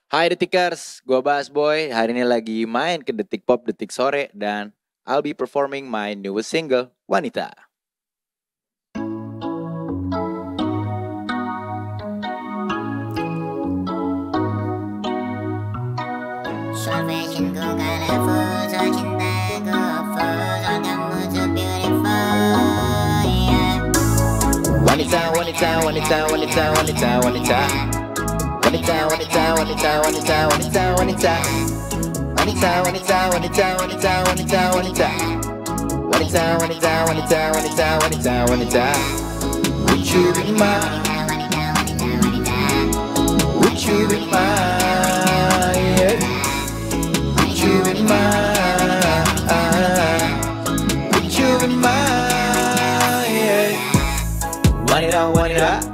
Hai Detikers, gua Bas Boy. Hari ini lagi main ke Detik Pop Detik Sore dan I'll be performing my newest single, Wanita. Soal fashionku colorful, soal cintaku hopeful, soal kamu so beautiful, yeah. Wanita, wanita, wanita, wanita, wanita, wanita. Wanita, wanita, wanita, wanita, wanita, wanita. Wanita, wanita, wanita, wanita, wanita, wanita. Wanita, wanita, wanita, wanita, wanita, wanita. Would you be mine? Would you be mine? Yeah. Would you be mine? Would you be mine? Yeah. Wanita, wanita.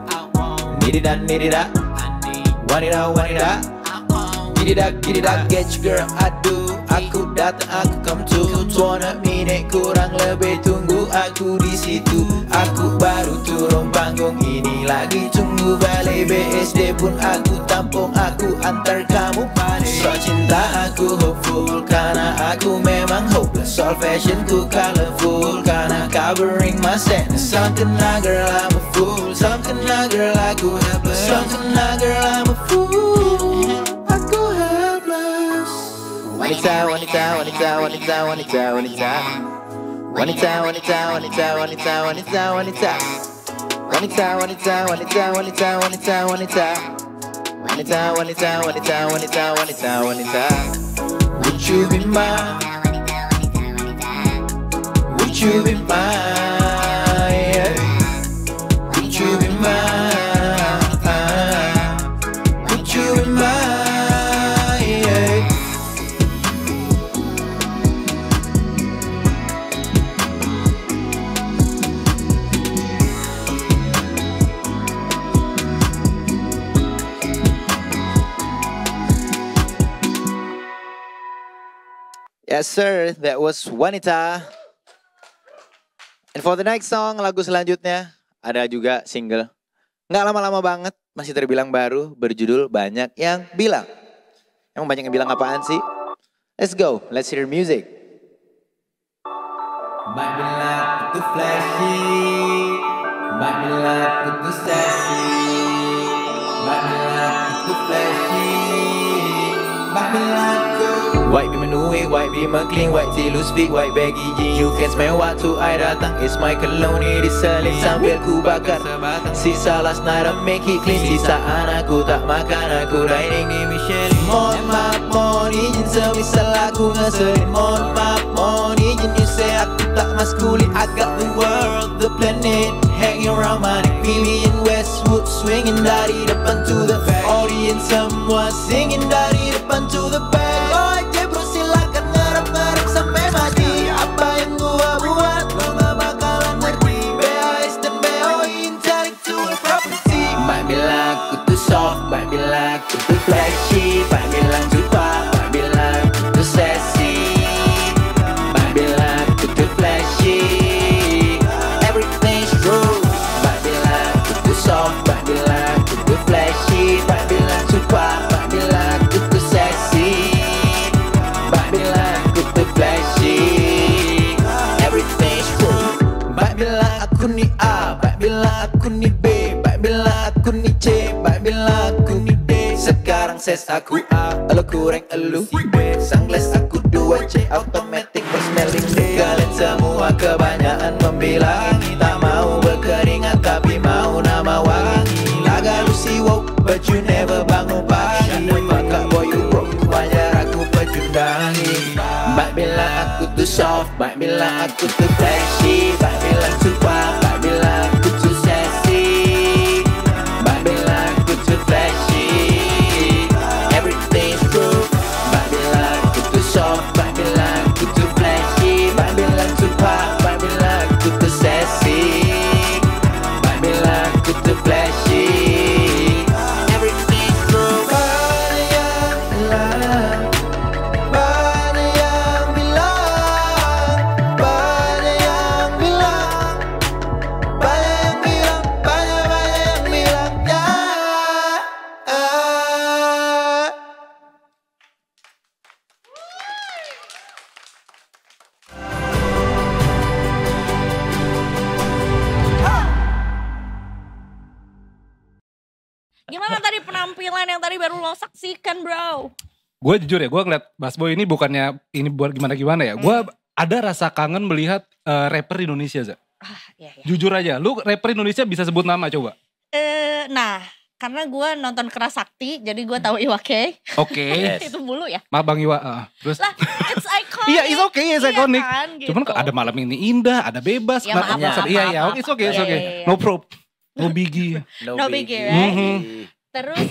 Need it, need it, wanita, wanita. Get it up, get you girl, I do. Aku datang, aku come to 20 minit kurang lebih tunggu aku di situ. Aku baru turun panggung ini lagi tunggu balai BSD pun aku tampung, aku antar kamu pada. So cinta aku hopeful karena aku memang hopeless. Soal fashionku colorful karena covering my sadness. Something like girl I'm a fool, something like girl aku helpless, something like girl I'm a fool. Aku helpless. Wanita, wanita, wanita, wanita, wanita, wanita. Wanita, wanita, wanita, wanita, wanita, wanita. Wanita, wanita, wanita, wanita, wanita, wanita. Wanita, wanita, wanita, wanita, wanita, wanita. Would you be mine? Would you be mine? Would you be mine? Would you be mine? Yes sir, that was Wanita. And for the next song, lagu selanjutnya ada juga single. Nggak lama-lama banget, masih terbilang baru, berjudul Banyak Yang Bilang. Emang banyak yang bilang apaan sih? Let's go, let's hear music. Might be like too flashy, might be like too sassy, might be like too flashy, might be like White be menui, white be clean, white tee loose fit, white baggy jeans. You can smell waktu I datang, it's my cologne diselin sambil ku bakar. Sisa last night I make it clean, sisaan aku tak makan, aku dining di Michelin. Mohon maaf, mohon izin semisal aku ngeselin. Mohon maaf, mohon izin you say aku tak maskulin. I got the world, the planet, hanging around my neck. Vivian Westwood swinging dari depan to the back. Audience semua singing dari depan to the back. Silakan ngarep-ngarep sampai mati. Apa yang gua buat lo gak bakalan ngerti. BAS dan BOI intellectual property. Might bilang aku too soft, might bilang aku too flashy, might bilang too pop, might bilang aku too sassy, might bilang aku too flashy. Everything's true. Might bilang aku too soft, might bilang aku too flashy, might bilang too pop, might bilang aku too sassy. Everything's true. Baik bilang aku ni A, baik bilang aku ni B, baik bilang aku ni C, baik bilang aku ni D. Sekarang ses aku A, lo kurang elu B. Sunglass aku 2C, automatic persmelling D. Kalian semua kebanyakan membilangi, tak mau berkeringat tapi mau nama wangi. Laga lu siwok, but you never bangun pagi. Maka boy you broke, wajar aku pecundangi. Baik bilang aku too soft, baik bilang aku too flashy, baik bilang too pop, baik bilang aku too sassy, baik bilang aku too flashy. Everything's true. Baik bilang aku too soft, baik bilang aku too flashy, baik bilang too pop, baik bilang aku too sassy, baik bilang aku too flashy. Everything's true. Banyak yang bilang, banyak yang bilang, banyak yang bilang, penampilan yang tadi baru lo saksikan, bro. Gue jujur ya, gue ngeliat Busboy ini bukannya ini buat gimana-gimana ya. Gue ada rasa kangen melihat rapper Indonesia, Za. Iya. Jujur aja, lu rapper Indonesia bisa sebut nama coba? Nah, karena gue nonton Keras Sakti, jadi gue tahu Iwake. Oke. Yes. Itu mulu ya. Maaf Bang Iwa. Terus Lah, it's iconic. iya, it's okay, it's iconic. Kan, gitu. Cuman ada Malam Ini Indah, ada Bebas. Ya, maaf, maaf, Iya, maaf. it's okay, it's Iya, okay. iya, iya. No prob, no biggie. No biggie, right? Terus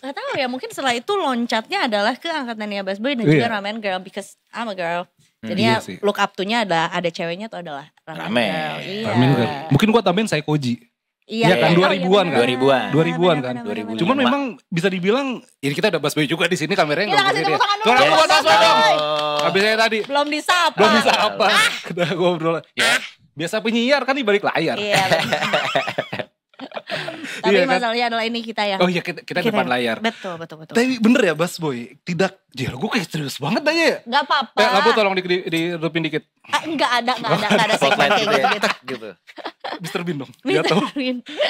gak tahu ya, mungkin setelah itu loncatnya adalah ke angkatannya Busboy dan juga Iya. Ramen Girl, because I'm a girl. Jadi Iya ya sih. look up to-nya ada ceweknya tuh adalah Ramen Ramen. Girl. Iya. Ramen Girl. Mungkin gua tambahin Saikoji. Iya kan, 2000-an kan? 2000-an kan. 2000. Cuman memang bisa dibilang, ini kita udah Busboy juga di sini kameranya. Kita nggak kasih begini tepuk ya. tangan dulu. Tepuk tangan buat Yes. Busboy dong. Oh. Habis saya tadi. Belum disapa. Belum bisa apa. Udah ngobrol. Ya, biasa penyiar kan di balik layar. Iya. Tapi Iya kan? masalahnya adalah ini kita ya. Oh iya, kita depan layar. Betul. Tapi bener ya Busboy, tidak, gue kayak serius banget aja ya. Gak apa-apa. Labu tolong dihidupin dikit. Enggak ada segmen Spotlight kayak gitu ya. gitu. Gitu. Mr. Bean dong. Bisa. Jatuh.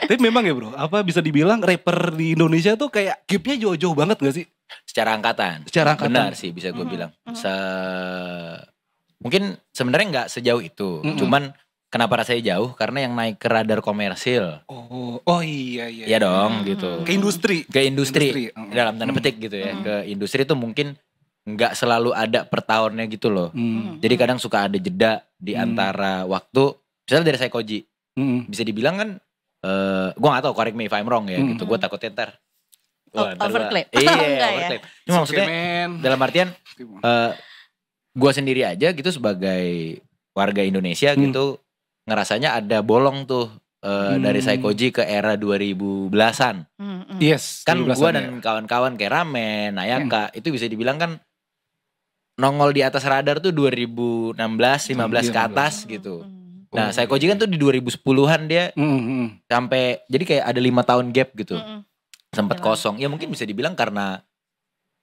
Tapi memang ya bro, apa bisa dibilang rapper di Indonesia tuh kayak gapnya jauh-jauh banget gak sih? Secara angkatan. Secara angkatan. Benar sih bisa gue bilang. Mungkin sebenarnya nggak sejauh itu. Cuman kenapa rasanya jauh? Karena yang naik ke radar komersil. Oh iya. Iya dong gitu. Ke industri. Ke industri. Industri. Dalam tanda petik gitu ya. Ke industri tuh mungkin nggak selalu ada per tahunnya gitu loh. Jadi kadang suka ada jeda di antara waktu. Misalnya dari Saikoji. Bisa dibilang kan. Gue gak tahu, correct me if I'm wrong ya gitu. Gue takutnya ntar. Overclaim. Iya Enggak ya. overclaim. Cuma maksudnya dalam artian. Gue sendiri aja gitu sebagai warga Indonesia gitu. Ngerasanya ada bolong tuh. Dari Saikoji ke era 2010-an. Yes. Kan 17-an gue ya. dan kawan-kawan kayak Ramen, Nayaka. Itu bisa dibilang kan. Nongol di atas radar tuh 2016, 15 ke atas gitu. Nah Saikoji kan tuh di 2010-an dia sampai jadi kayak ada 5 tahun gap gitu. Sempat kosong. Ya mungkin bisa dibilang karena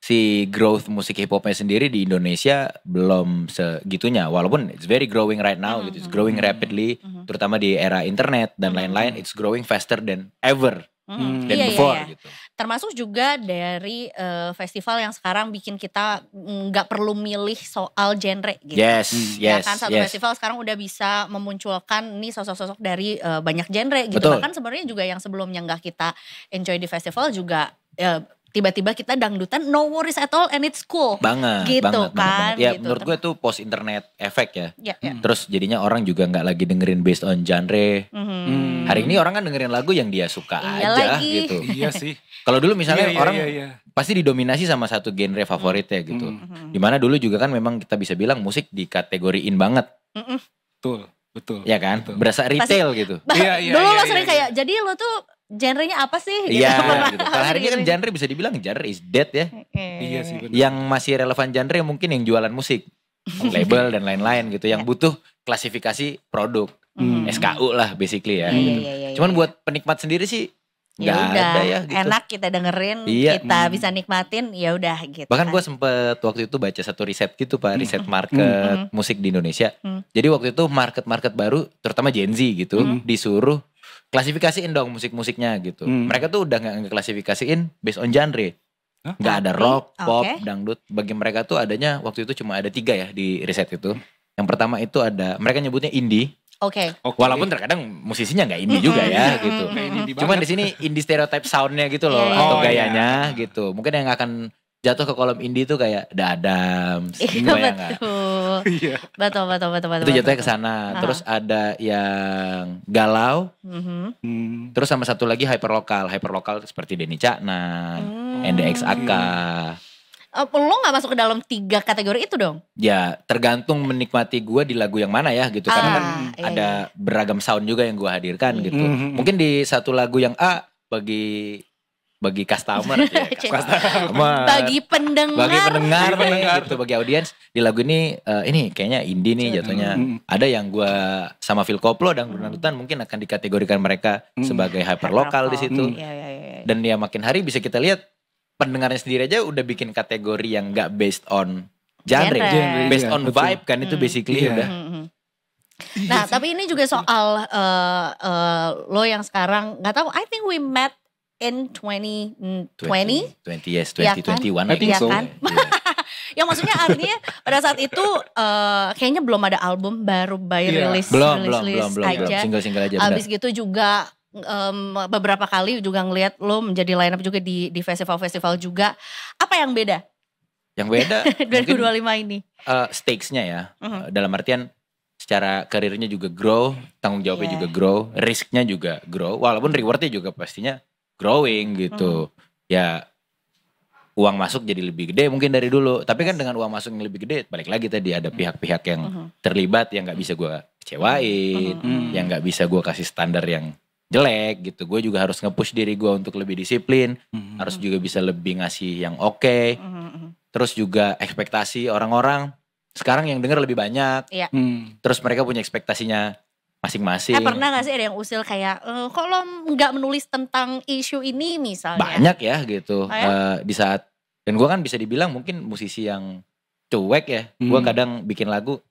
si growth musik hip hopnya sendiri di Indonesia belum segitunya. Walaupun it's very growing right now gitu. It's growing rapidly. Terutama di era internet dan lain-lain. It's growing faster than ever. Than before gitu. Termasuk juga dari festival yang sekarang bikin kita nggak perlu milih soal genre gitu. Yes, Ya yes, kan satu yes. festival sekarang udah bisa memunculkan nih sosok-sosok dari banyak genre gitu. Betul. Bahkan sebenarnya juga yang sebelumnya nggak kita enjoy di festival juga tiba-tiba kita dangdutan no worries at all and it's cool. Banget, Gitu banget, kan, Ya gitu. menurut gue tuh post internet efek ya. Ya. Terus jadinya orang juga gak lagi dengerin based on genre. Hari ini orang kan dengerin lagu yang dia suka Iya aja lagi. gitu. Iya sih. Kalau dulu misalnya Iya, orang iya. pasti didominasi sama satu genre favoritnya gitu. Dimana dulu juga kan memang kita bisa bilang musik dikategoriin banget. Betul. Ya kan? Berasa retail gitu. Iya, Dulu lo iya, sering iya. kayak jadi lo tuh genrenya apa sih? Iya Pernah gitu. Kalau hari ini kan gitu. genre bisa dibilang genre is dead ya. Iya sih benar. Yang masih relevan genre mungkin yang jualan musik. Label dan lain-lain gitu. Yang butuh klasifikasi produk. SKU lah basically ya. Gitu. Iya, Cuman buat penikmat sendiri sih ya nggak udah ada ya gitu. enak kita dengerin, Iya. kita bisa nikmatin, ya udah gitu. Bahkan kan. gue sempet waktu itu baca satu riset gitu Pak, riset market musik di Indonesia. Jadi waktu itu market-market baru, terutama Gen Z gitu, disuruh klasifikasiin dong musik-musiknya gitu. Mereka tuh udah gak ngeklasifikasiin based on genre. Gak ada rock, pop, Oke. dangdut. Bagi mereka tuh adanya waktu itu cuma ada 3 ya di riset itu. Yang pertama itu ada, mereka nyebutnya indie. Oke. Walaupun terkadang musisinya nggak indie juga ya gitu. Cuman di sini indie stereotype soundnya gitu loh Iya, atau iya. gayanya gitu. Mungkin yang akan jatuh ke kolom indie tuh kayak The Adams, Iya kebayang nggak? betul. Iya. Betul. Itu jatuhnya ke sana. Terus ada yang galau. Terus sama satu lagi hyperlokal. Hyperlokal seperti Denny Caknan, NDXAK. Lo gak masuk ke dalam 3 kategori itu dong? Ya tergantung menikmati gue di lagu yang mana ya gitu. Karena kan iya, ada beragam sound juga yang gue hadirkan gitu. Mungkin di satu lagu yang A bagi customer, ya, customer. Bagi pendengar. Bagi pendengar nih, gitu, bagi audiens di lagu ini kayaknya indie nih jatuhnya. Ada yang gue sama Phil Koplo dan Bernardutan mungkin akan dikategorikan mereka sebagai hyperlokal di situ. Iya. Dan ya makin hari bisa kita lihat pendengarnya sendiri aja udah bikin kategori yang gak based on genre, based iya, on betul. vibe kan itu basically Iya. udah. Nah tapi ini juga soal lo yang sekarang gak tahu, I think we met in 2020. 20 yes, Iya kan? 2021. I think Iya so. kan? Ya maksudnya artinya pada saat itu kayaknya belum ada album, baru by Iya. rilis Belum aja. single aja benar. Abis gitu juga beberapa kali juga ngelihat lo menjadi line up juga di festival-festival juga. Apa yang beda Yang beda mungkin 2025 ini? stakes-nya ya. Dalam artian secara karirnya juga grow, tanggung jawabnya Yeah. juga grow, risk-nya juga grow, walaupun reward-nya juga pastinya growing gitu. Ya uang masuk jadi lebih gede mungkin dari dulu. Tapi kan dengan uang masuk yang lebih gede, balik lagi tadi ada pihak-pihak yang terlibat yang gak bisa gue kecewain, yang gak bisa gue kasih standar yang jelek gitu. Gue juga harus nge-push diri gue untuk lebih disiplin, harus juga bisa lebih ngasih yang oke. Terus juga ekspektasi orang-orang sekarang yang denger lebih banyak. Iya. Terus mereka punya ekspektasinya masing-masing. Pernah gak sih ada yang usil kayak kok lo gak menulis tentang isu ini misalnya? Banyak ya gitu. Oh ya? Di saat, dan gue kan bisa dibilang mungkin musisi yang cuek ya. Gue kadang bikin lagu,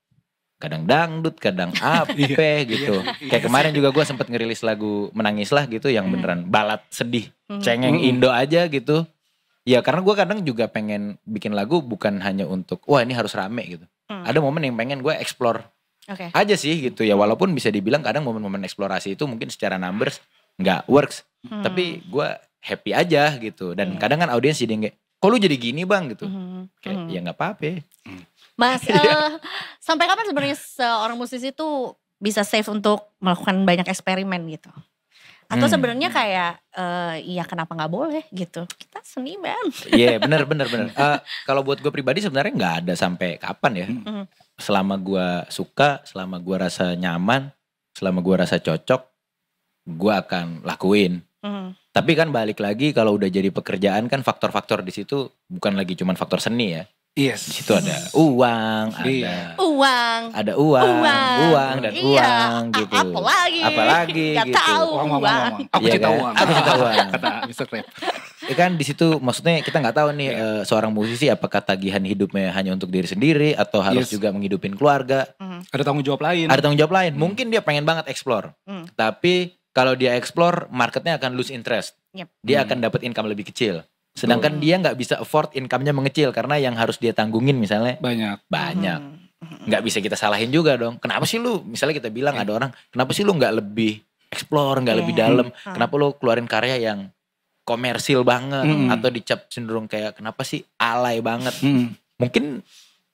kadang dangdut, kadang apa gitu. Kayak kemarin juga gue sempet ngerilis lagu Menangis Lah gitu yang beneran balad sedih, cengeng Indo aja gitu. Ya karena gue kadang juga pengen bikin lagu bukan hanya untuk wah ini harus rame gitu. Ada momen yang pengen gue explore Oke. aja sih gitu ya. Walaupun bisa dibilang kadang momen-momen eksplorasi itu mungkin secara numbers nggak works. Tapi gue happy aja gitu. Dan kadang kan audiens jadi kayak kok lu jadi gini bang gitu. Kayak ya gak apa-apa. Mas, sampai kapan sebenarnya seorang musisi itu bisa safe untuk melakukan banyak eksperimen gitu? Atau sebenarnya kayak, iya kenapa gak boleh gitu? Kita seniman. Iya bener. Kalau buat gue pribadi sebenarnya gak ada sampai kapan ya. Selama gue suka, selama gue rasa nyaman, selama gue rasa cocok, gue akan lakuin. Tapi kan balik lagi kalau udah jadi pekerjaan kan faktor-faktor di situ bukan lagi cuman faktor seni ya. Yes. Di situ ada uang, Uang. ada uang dan Iya. uang gitu. Apalagi Gak gitu. tahu uang. Aku Iya cinta kan? uang. Aku cinta uang. Kata Mr. Krab. Ya kan di situ maksudnya kita nggak tahu nih seorang musisi apakah tagihan hidupnya hanya untuk diri sendiri atau harus Yes. juga menghidupin keluarga. Ada tanggung jawab lain. Ada tanggung jawab lain. Mungkin dia pengen banget explore. Tapi kalau dia explore marketnya akan lose interest. Yep. Dia akan dapat income lebih kecil. Sedangkan dia nggak bisa afford income-nya mengecil karena yang harus dia tanggungin misalnya banyak. Nggak bisa kita salahin juga dong. Kenapa sih lu, misalnya kita bilang ada orang, kenapa sih lu nggak lebih explore, nggak lebih dalam? Kenapa lu keluarin karya yang komersil banget atau dicap cenderung kayak kenapa sih alay banget? Mungkin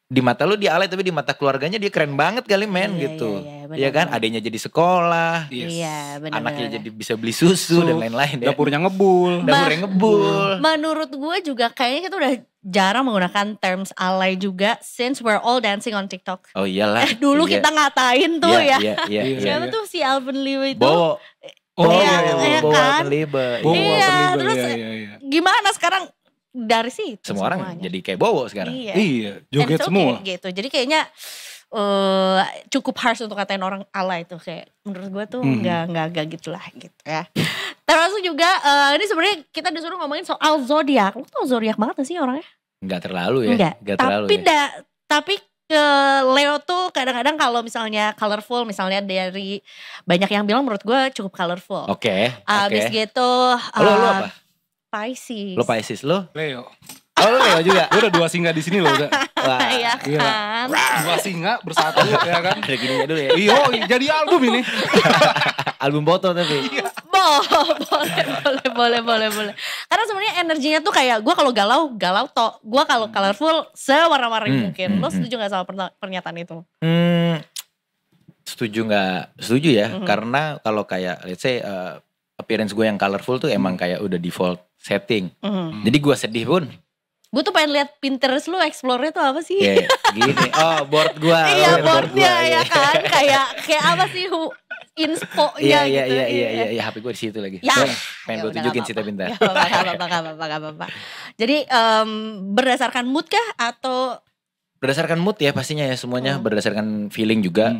di mata lu dia alay tapi di mata keluarganya dia keren banget kali men gitu. Iya kan, adanya jadi sekolah, Iya benar. anaknya jadi bisa beli susu dan lain-lain ya. Dapurnya ngebul. Dapurnya ngebul. Menurut gue juga kayaknya kita udah jarang menggunakan terms alay juga since we're all dancing on TikTok. Oh iyalah. Dulu iya. kita ngatain tuh ya. Iya. Siapa tuh si Alvin Lee itu? Bowo. Oh iya Bowo kan? Liba. Bowo, Iya, Liba, terus iya. gimana sekarang dari situ Semua orang semuanya. jadi kayak Bowo sekarang. Iya, And joget it's okay semua. gitu. Jadi kayaknya cukup harsh untuk katain orang alay itu kayak menurut gue tuh nggak gitulah gitu ya. Termasuk juga ini sebenarnya kita disuruh ngomongin soal zodiak. Lu tau zodiak banget gak sih orangnya? Enggak terlalu ya. Enggak. terlalu Tapi ya. tapi Leo tuh kadang-kadang kalau misalnya colorful, misalnya dari banyak yang bilang menurut gue cukup colorful. Oke. Abis gitu Lo apa? Pisces. Lo Pisces lo? Leo. Oh lo Leo juga? Gue udah 2 singa di sini loh udah. Wah. Iya kan. 2 singa bersatu ya kan. Ada gininya dulu ya. Iya, jadi album ini. Album foto tapi. Boleh. Karena sebenarnya energinya tuh kayak gue kalau galau tok. Gue kalau colorful sewarna-warni mungkin. Lo setuju gak sama pernyataan itu? Setuju nggak? Setuju ya. Karena kalau kayak let's say appearance gue yang colorful tuh emang kayak udah default setting. Jadi gue sedih pun. Gue tuh pengen lihat Pinterest lu explore-nya tuh apa sih? Kayak gini. Oh board gue. Iya boardnya ya kan. Kayak apa sih inspo-nya gitu. Iya. HP gue di situ lagi. Ya. Pengen gue Udah, tunjukin gak sih tapi bentar. apa-apa, gak apa-apa. Jadi berdasarkan mood kah atau? Berdasarkan mood ya pastinya ya semuanya. Berdasarkan feeling juga.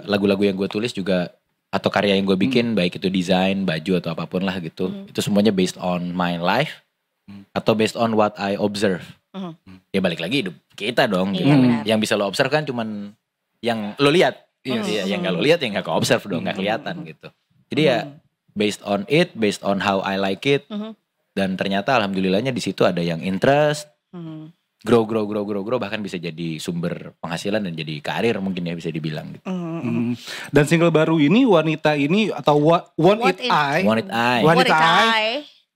Lagu-lagu yang gue tulis juga. Atau karya yang gue bikin. Baik itu desain, baju atau apapun lah gitu. Itu semuanya based on my life. Atau based on what I observe. Ya balik lagi hidup kita dong. Iya, Gitu. benar. Yang bisa lo observe kan cuman yang lo lihat. Iya, yang gak lo lihat ya gak ke observe dong. Gak kelihatan gitu. Jadi ya based on how I like it. Dan ternyata alhamdulillahnya di situ ada yang interest, grow, bahkan bisa jadi sumber penghasilan dan jadi karir mungkin ya bisa dibilang gitu. Dan single baru ini Wanita ini atau Want It I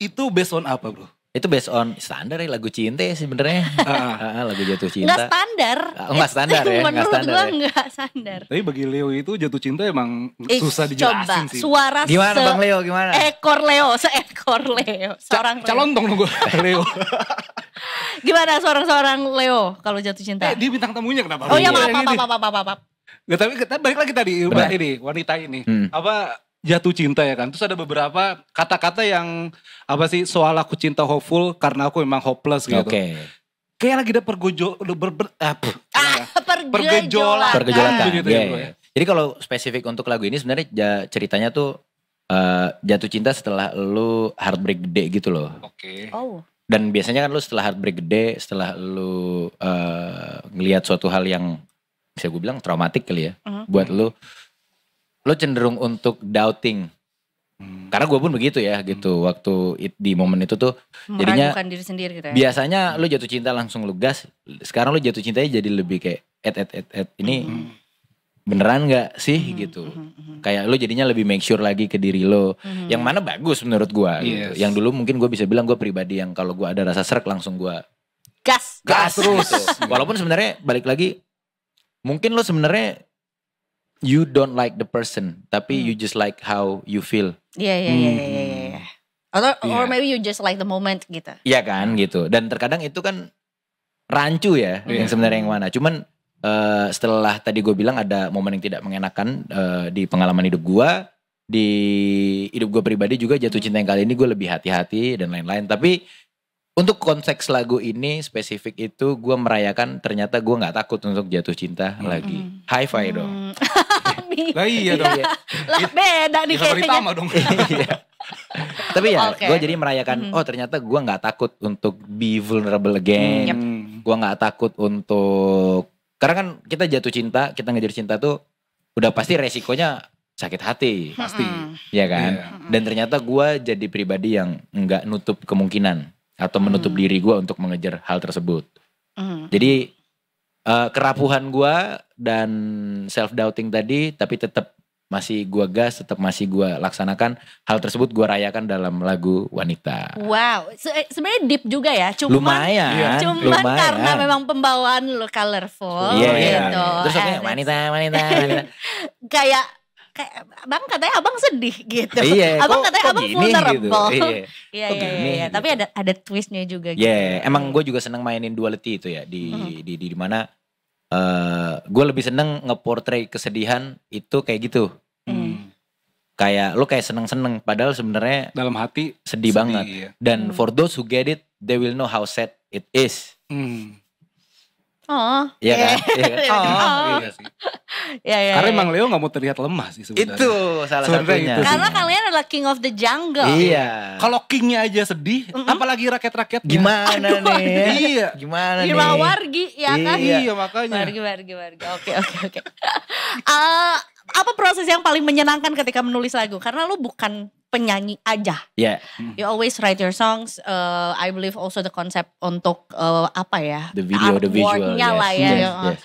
itu based on apa bro? Itu based on standar ya lagu cinta ya sebenarnya. Lagu jatuh cinta. Nggak standar. Nggak standar ya. Menurut gue nggak standar. Tapi bagi Leo itu jatuh cinta emang susah dijelasin sih. Suara gimana Bang Leo gimana? Seekor Leo. Seorang calon dong gue Leo. Gimana seorang Leo kalau jatuh cinta? Dia bintang tamunya kenapa? Oh ya maaf. Nggak, tapi kita balik lagi tadi ini Wanita ini. Apa jatuh cinta ya kan. Terus ada beberapa kata-kata yang apa sih soal aku cinta hopeful karena aku memang hopeless gitu. Oke. Kayak lagi ada pergejolakan gitu ya bro ya. Jadi kalau spesifik untuk lagu ini sebenarnya ceritanya tuh jatuh cinta setelah lu heartbreak gede gitu loh. Oke. Oh. Dan biasanya kan lu setelah heartbreak gede, setelah lu ngelihat suatu hal yang bisa gue bilang traumatik kali ya. Buat lu cenderung untuk doubting. Karena gue pun begitu ya gitu. Waktu di momen itu tuh jadinya meragukan diri sendiri gitu ya. Biasanya lu jatuh cinta langsung lu gas. Sekarang lu jatuh cintanya jadi lebih kayak ini beneran gak sih gitu. Kayak lu jadinya lebih make sure lagi ke diri lo. Yang mana bagus menurut gue gitu. Yang dulu mungkin gue bisa bilang gue pribadi yang kalau gue ada rasa srek langsung gue gas terus. Walaupun sebenarnya balik lagi mungkin lo sebenarnya you don't like the person, tapi you just like how you feel. Iya. Or maybe you just like the moment gitu. Iya kan gitu. Dan terkadang itu kan rancu ya, yang sebenarnya yang mana. Cuman setelah tadi gue bilang ada momen yang tidak mengenakan di pengalaman hidup gue, di hidup gue pribadi juga jatuh cinta yang kali ini gue lebih hati-hati dan lain-lain. Tapi untuk konteks lagu ini spesifik itu gue merayakan ternyata gue gak takut untuk jatuh cinta lagi. High five dong. Lah iya dong. Lah beda nih kayaknya. Dong. Tapi ya gue jadi merayakan ternyata gue gak takut untuk be vulnerable again. Gue gak takut untuk, karena kan kita jatuh cinta, kita ngejar cinta tuh udah pasti resikonya sakit hati. Pasti. Ya kan. Dan ternyata gue jadi pribadi yang gak nutup kemungkinan atau menutup diri gue untuk mengejar hal tersebut. Jadi kerapuhan gue dan self doubting tadi, tapi tetap masih gue gas, tetap masih gue laksanakan hal tersebut, gue rayakan dalam lagu Wanita. Wow, sebenarnya deep juga ya. Cuman karena memang pembawaan lo colorful gitu. Terus kayak wanita. kayak Bang katanya abang sedih gitu. Abang katanya abang vulnerable. Gitu. Iya. Tapi ada twistnya juga gitu. Emang gue juga seneng mainin duality itu ya. Di mana gue lebih seneng ngeportray kesedihan itu kayak gitu. Kayak lo kayak seneng-seneng padahal sebenarnya dalam hati sedih banget. Iya. Dan for those who get it, they will know how sad it is. Oh, iya kan? Iya sih. Iya. Karena emang Leo gak mau terlihat lemah sih sebenarnya. Itu salah satunya. Karena kalian adalah king of the jungle. Iya. Kalau kingnya aja sedih, apalagi rakyat-rakyatnya. Gimana nih? Iya. Gimana nih? Wargi ya kan? Iya makanya. Wargi. Oke. Apa proses yang paling menyenangkan ketika menulis lagu? Karena lu bukan penyanyi aja. Yeah. You always write your songs. I believe also the concept untuk the video, the visual. Artworknya lah ya. Yes.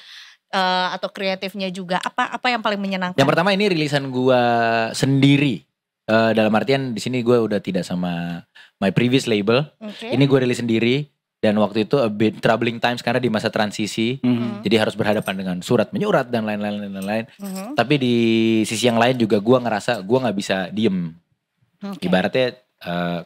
Atau kreatifnya juga. Apa yang paling menyenangkan? Yang pertama ini rilisan gua sendiri. Dalam artian di sini gua udah tidak sama my previous label. Okay. Ini gua rilis sendiri. Dan waktu itu a bit troubling times karena di masa transisi. Jadi harus berhadapan dengan surat menyurat dan lain-lain. Tapi di sisi yang lain juga gua ngerasa gua gak bisa diem. Okay. Ibaratnya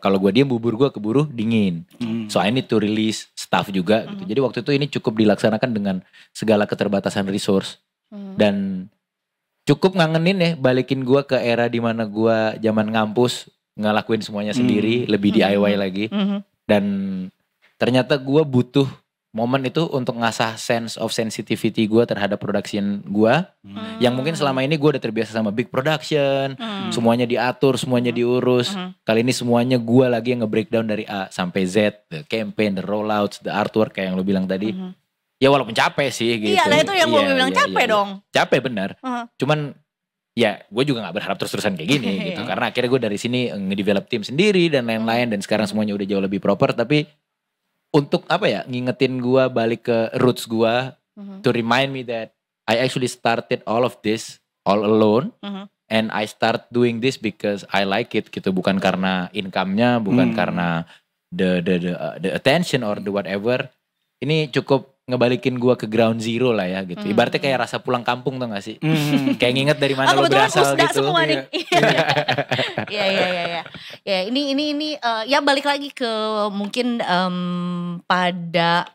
kalau gue diem bubur gue keburu dingin. So I need to release stuff juga gitu. Jadi waktu itu ini cukup dilaksanakan dengan segala keterbatasan resource. Dan cukup ngangenin ya balikin gue ke era dimana gue zaman ngampus ngelakuin semuanya sendiri. Lebih DIY lagi. Dan ternyata gue butuh momen itu untuk ngasah sense of sensitivity gue terhadap production gue. Yang mungkin selama ini gue udah terbiasa sama big production. Semuanya diatur, semuanya diurus. Kali ini semuanya gue lagi yang nge-breakdown dari A sampai Z. The campaign, the rollouts, the artwork kayak yang lo bilang tadi. Ya walaupun capek sih gitu. Iya lah itu yang gue bilang capek dong. Capek benar. Cuman ya gue juga gak berharap terus-terusan kayak gini gitu. Karena akhirnya gue dari sini ngedevelop tim sendiri dan lain-lain. Dan sekarang semuanya udah jauh lebih proper. Tapi untuk apa ya, ngingetin gue balik ke roots gue. To remind me that I actually started all of this all alone. And I start doing this because I like it gitu. Bukan karena income-nya, bukan karena the attention or the whatever. Ini cukup ngebalikin gua ke ground zero lah ya gitu. Ibaratnya kayak rasa pulang kampung tuh gak sih? Kayak nginget dari mana lo berasal gitu. Semua nih. Iya. Ya ini ya balik lagi ke mungkin pada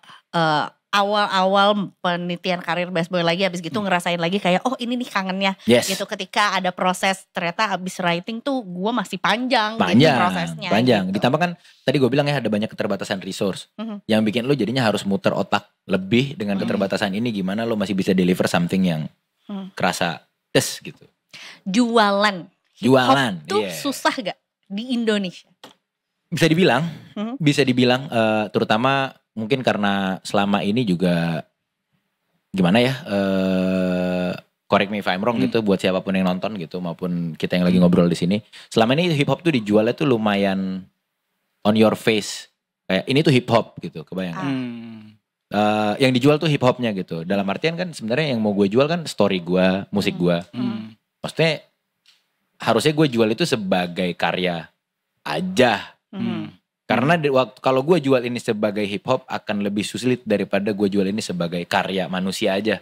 awal-awal penelitian karir Bass Boy lagi, habis gitu ngerasain lagi kayak oh ini nih kangennya gitu, ketika ada proses ternyata habis writing tuh gue masih panjang gitu prosesnya. Panjang, gitu. Ditambah kan tadi gue bilang ya ada banyak keterbatasan resource yang bikin lo jadinya harus muter otak lebih dengan keterbatasan ini, gimana lo masih bisa deliver something yang kerasa tes gitu. Jualan tuh susah gak di Indonesia? Bisa dibilang terutama mungkin karena selama ini juga gimana ya, correct me if I'm wrong gitu buat siapapun yang nonton gitu maupun kita yang lagi ngobrol di sini. Selama ini hip hop tuh dijualnya tuh lumayan on your face. Kayak ini tuh hip hop gitu, kebayang. Yang dijual tuh hip hopnya gitu. Dalam artian kan sebenarnya yang mau gue jual kan story gue, musik gue. Maksudnya harusnya gue jual itu sebagai karya aja. Karena kalau gue jual ini sebagai hip hop akan lebih sulit daripada gue jual ini sebagai karya manusia aja.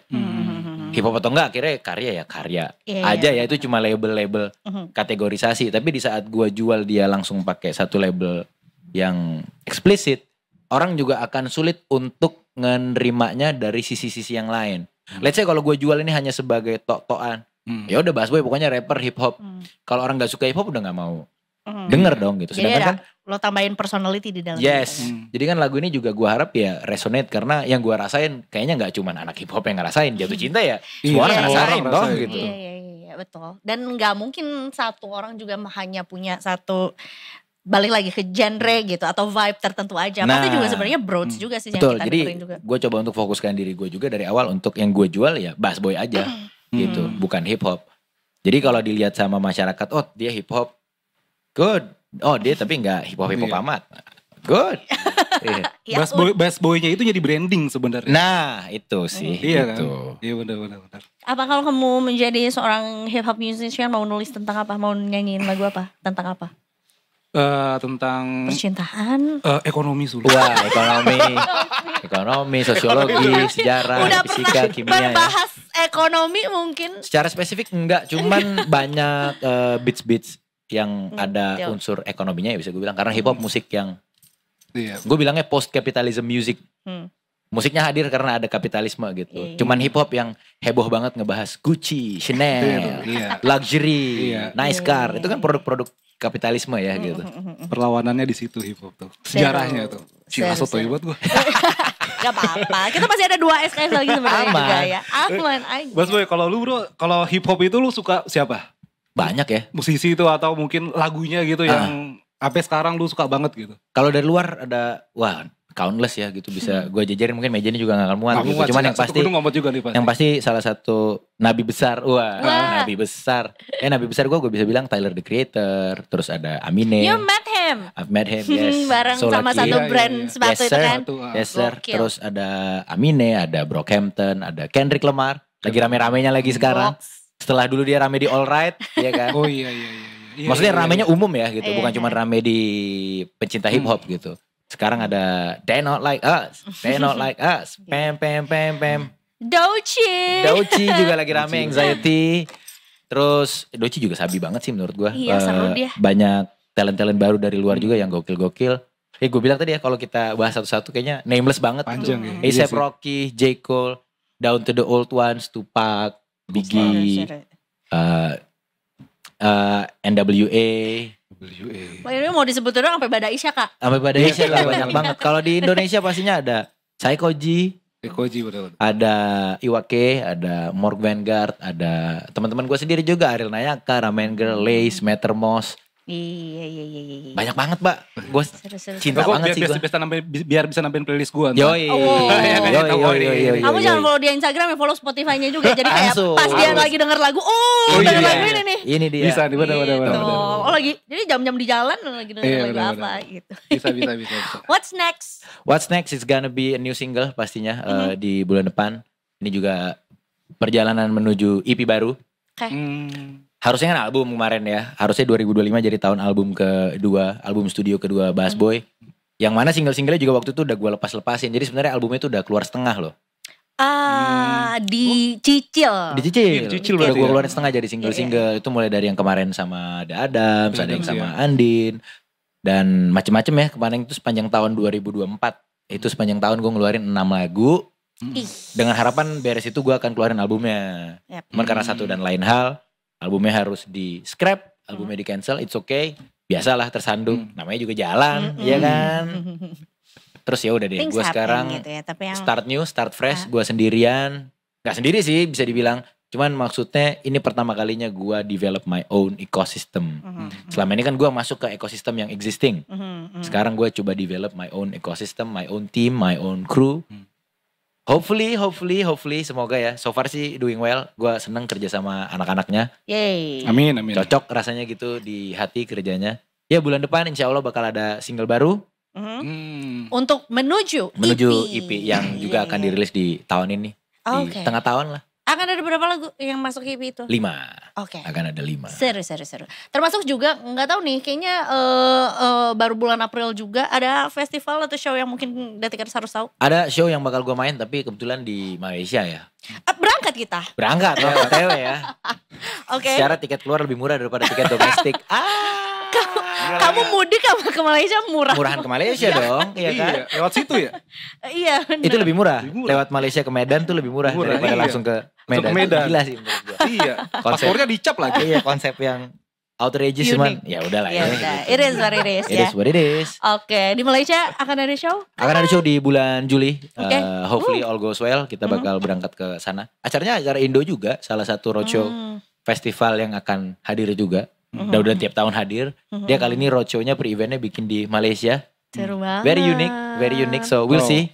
Hip hop atau enggak akhirnya karya aja ya, itu cuma label-label kategorisasi. Tapi di saat gue jual dia langsung pakai satu label yang eksplisit, orang juga akan sulit untuk menerimanya dari sisi-sisi yang lain. Let's say kalau gue jual ini hanya sebagai tok-tokan, ya udah Bass Boy pokoknya rapper hip hop. Kalau orang nggak suka hip hop udah nggak mau denger dong gitu. Sedangkan kan lo tambahin personality di dalam. Yes. Jadi kan lagu ini juga gue harap ya resonate, karena yang gue rasain kayaknya nggak cuma anak hip hop yang ngerasain jatuh cinta ya. Semua orang ngerasain toh gitu. Iya betul. Dan nggak mungkin satu orang juga hanya punya satu, balik lagi ke genre gitu atau vibe tertentu aja. Pasti juga sebenarnya broad juga sih betul, yang kita dengerin juga. Gue coba untuk fokuskan diri gue juga dari awal untuk yang gue jual ya Bass Boy aja gitu, bukan hip hop. Jadi kalau dilihat sama masyarakat, oh dia hip hop, good. Oh dia tapi nggak hip hop amat, good. Bass Boy-nya itu jadi branding sebenarnya. Nah itu sih. Iya gitu. kan. Iya benar. Apa kalau kamu menjadi seorang hip hop musician mau nulis tentang apa? Mau nyanyiin lagu apa? Tentang apa? Tentang percintaan, ekonomi sulit. Wah, ekonomi, sosiologi, sejarah, fisika, kimia. Berbahas ekonomi mungkin. Secara spesifik enggak, cuman banyak beats yang ada unsur ekonominya ya bisa gue bilang, karena hip hop musik yang gue bilangnya post capitalism music. Musiknya hadir karena ada kapitalisme gitu. Cuman hip hop yang heboh banget ngebahas Gucci, Chanel, luxury, nice car. Itu kan produk-produk kapitalisme ya gitu. Perlawanannya di situ hip hop tuh. Sejarahnya tuh. Cila sotoy buat gue. Gak apa-apa. Kita masih ada 2 SKS lagi sebenarnya juga ya. Aman aja. Bass Boy, kalau lu bro, kalau hip hop itu lu suka siapa? Banyak ya. Musisi itu atau mungkin lagunya gitu yang sampai sekarang lu suka banget gitu. Kalau dari luar ada, wah countless ya gitu, bisa gue jajarin, mungkin meja ini juga gak akan muat gitu. Cuman yang pasti salah satu nabi besar, nabi besar. Nabi besar gue bisa bilang Tyler the Creator, terus ada Amine. You met him? I've met him, yes. Bareng sama satu brand sepatu itu kan. Yes sir. Terus ada Amine, ada Brockhampton, ada Kendrick Lamar. Lagi rame-ramenya lagi sekarang. Setelah dulu dia rame di All Right, ya kan? Oh iya. Maksudnya ramenya umum ya gitu, bukan cuma rame di pencinta hip hop gitu. Sekarang ada They Not Like Us, Pam. Doechii juga lagi rame, Anxiety. Terus Doechii juga sabi banget sih menurut gue. Iya seru dia. Banyak talent-talent baru dari luar juga yang gokil-gokil. Gue bilang tadi ya kalau kita bahas satu-satu kayaknya nameless banget. Panjang ya. A$AP Rocky, J. Cole, Down to the Old Ones, Tupac, Biggie, NWA. Ini mau disebut doang sampai Bada Isya kak. Sampai Bada Isya lah banyak banget. Kalau di Indonesia pastinya ada Psychoji, betul. Ada Iwake, ada Morg Vanguard, ada teman-teman gue sendiri juga, Ariel Nayaka, Ramen Girl, Lace, Mattermost, Iya. Banyak banget, Mbak. Gue Seru. cinta Gue banget sih gue. biar bisa nambahin playlist gue. Oh. Kamu jangan follow dia Instagram ya, follow Spotify-nya juga. Jadi kayak Langsung. pas dia lagi denger lagu, denger lagu ini nih. Ini dia. Bisa nih, bener. Gitu. Oh lagi, jadi jam-jam di jalan lagi denger lagu apa gitu. Bisa. What's next? What's next is gonna be a new single pastinya di bulan depan. Ini juga perjalanan menuju EP baru. Oke. Harusnya kan album kemarin ya. Harusnya 2025 jadi tahun album kedua, album studio kedua Bass Boy. Yang mana single-singlenya juga waktu itu udah gue lepas-lepasin. Jadi sebenarnya albumnya itu udah keluar setengah loh. Dicicil. Dicicil udah gue keluarin setengah jadi single-single. Itu mulai dari yang kemarin sama The Adams, ada yang sama Andin. Dan macem-macem ya, kemarin itu sepanjang tahun 2024. Itu sepanjang tahun gue ngeluarin 6 lagu. Dengan harapan beres itu gue akan keluarin albumnya. Cuman karena satu dan lain hal, albumnya harus di scrap, albumnya di cancel, it's okay. Biasalah tersandung, namanya juga jalan, ya kan. Terus ya udah deh, gue sekarang gitu ya, tapi yang... start new, start fresh, gue sendirian. Gak sendiri sih bisa dibilang, cuman maksudnya ini pertama kalinya gue develop my own ecosystem. Selama ini kan gue masuk ke ekosistem yang existing. Sekarang gue coba develop my own ecosystem, my own team, my own crew. Hopefully semoga ya. So far sih doing well. Gue seneng kerja sama anak-anaknya. Yeay. Amin. Cocok rasanya gitu di hati kerjanya. Ya bulan depan insya Allah bakal ada single baru. Untuk menuju EP yang juga akan dirilis di tahun ini. Di tengah tahun lah. Akan ada berapa lagu yang masuk EP itu? 5. Oke. Akan ada 5. Seru. Termasuk juga nggak tahu nih, kayaknya baru bulan April juga ada festival atau show yang mungkin Detikers harus tahu. Ada show yang bakal gue main tapi kebetulan di Malaysia ya. Berangkat kita. Berangkat loh, OTW ya. Oke. Secara tiket keluar lebih murah daripada tiket domestik. Kamu mudik apa ke Malaysia murah? Murahan ke Malaysia dong, iya kan? Iya, lewat situ ya? Iya. Itu lebih murah. Lewat Malaysia ke Medan tuh lebih murah daripada langsung ke Medan. Gila sih menurut gue. Iya. Paspornya dicap lagi. Iya, konsep yang outrageous cuman ya udahlah ya. It is what it is ya. It is what it is. Oke, di Malaysia akan ada show? Akan ada show di bulan Juli. Hopefully all goes well. Kita bakal berangkat ke sana. Acaranya acara Indo juga, salah satu roadshow festival yang akan hadir juga. Udah tiap tahun hadir. Dia kali ini roadshow-nya per-eventnya bikin di Malaysia. Seru banget. Very unique. So we'll see.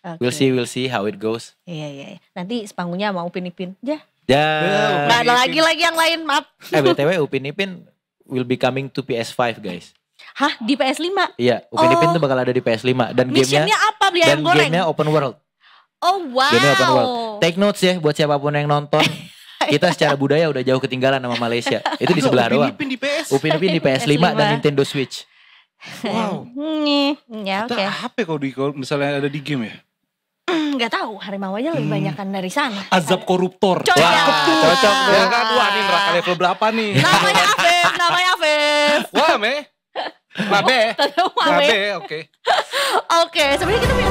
Okay. We'll see how it goes. Iya. Nanti sepanggungnya mau Upin Ipin. Ya. Nggak ada lagi yang lain, maaf. BTW Upin Ipin will be coming to PS5 guys. Hah? Di PS5? Iya, Upin Ipin tuh bakal ada di PS5. Dan Missionnya apa? Beli ayam goreng? Gamenya open world. Oh wow. Gamenya open world. Take notes ya buat siapapun yang nonton. Kita secara budaya udah jauh ketinggalan sama Malaysia. Itu di sebelah doang. Upin Ipin di PS5 dan Nintendo Switch. Wow. Ya oke. Apa kalau misalnya ada di game ya? Gak tahu, harimau aja lebih banyakan dari sana. Azab koruptor. Cocok. Cocok. Ya kan, wah ini neraka level berapa nih? Namanya Afif. Wah, Mabe, oke. Oke, sebenarnya kita punya